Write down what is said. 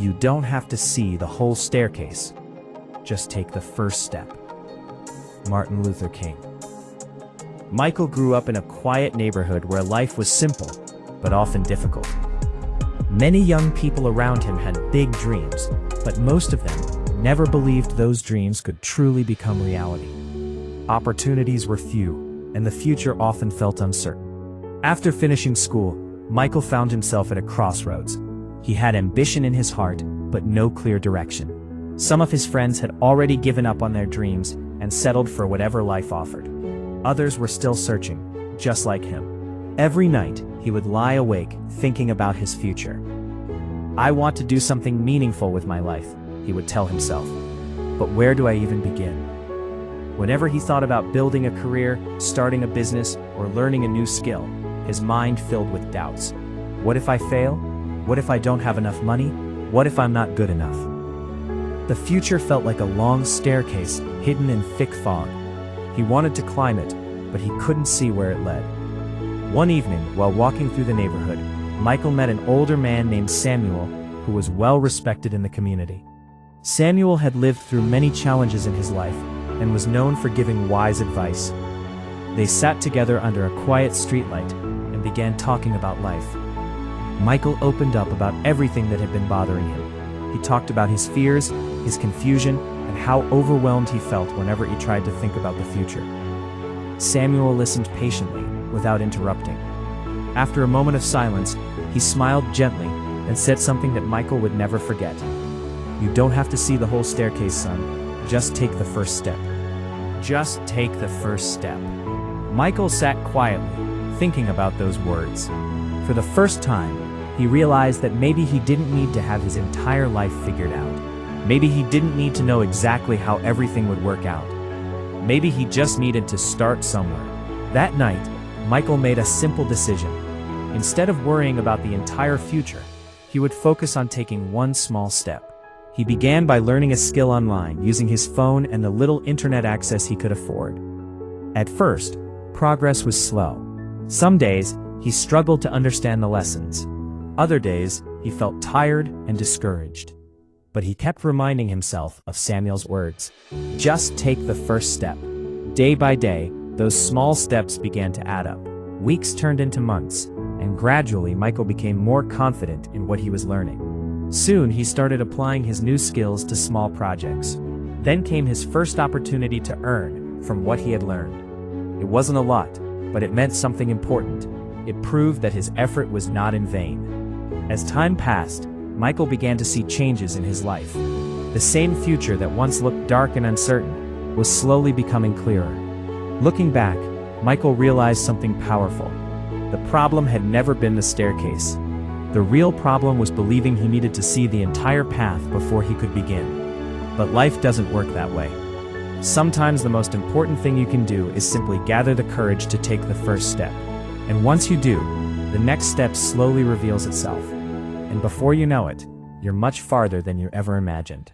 You don't have to see the whole staircase. Just take the first step. Martin Luther King. Michael grew up in a quiet neighborhood where life was simple, but often difficult. Many young people around him had big dreams, but most of them never believed those dreams could truly become reality. Opportunities were few, and the future often felt uncertain. After finishing school, Michael found himself at a crossroads. He had ambition in his heart, but no clear direction. Some of his friends had already given up on their dreams and settled for whatever life offered. Others were still searching, just like him. Every night, he would lie awake thinking about his future. "I want to do something meaningful with my life," he would tell himself. "But where do I even begin?" Whenever he thought about building a career, starting a business, or learning a new skill, his mind filled with doubts. What if I fail? What if I don't have enough money? What if I'm not good enough? The future felt like a long staircase hidden in thick fog. He wanted to climb it, but he couldn't see where it led. One evening, while walking through the neighborhood, Michael met an older man named Samuel, who was well respected in the community. Samuel had lived through many challenges in his life and was known for giving wise advice. They sat together under a quiet streetlight and began talking about life. Michael opened up about everything that had been bothering him. He talked about his fears, his confusion, and how overwhelmed he felt whenever he tried to think about the future. Samuel listened patiently, without interrupting. After a moment of silence, he smiled gently and said something that Michael would never forget. "You don't have to see the whole staircase, son. Just take the first step." Just take the first step. Michael sat quietly, thinking about those words. For the first time, he realized that maybe he didn't need to have his entire life figured out. Maybe he didn't need to know exactly how everything would work out. Maybe he just needed to start somewhere. That night, Michael made a simple decision. Instead of worrying about the entire future, he would focus on taking one small step. He began by learning a skill online using his phone and the little internet access he could afford. At first, progress was slow. Some days, he struggled to understand the lessons. Other days, he felt tired and discouraged. But he kept reminding himself of Samuel's words. Just take the first step. Day by day, those small steps began to add up. Weeks turned into months, and gradually Michael became more confident in what he was learning. Soon he started applying his new skills to small projects. Then came his first opportunity to earn from what he had learned. It wasn't a lot, but it meant something important. It proved that his effort was not in vain. As time passed, Michael began to see changes in his life. The same future that once looked dark and uncertain was slowly becoming clearer. Looking back, Michael realized something powerful. The problem had never been the staircase. The real problem was believing he needed to see the entire path before he could begin. But life doesn't work that way. Sometimes the most important thing you can do is simply gather the courage to take the first step. And once you do, the next step slowly reveals itself. And before you know it, you're much farther than you ever imagined.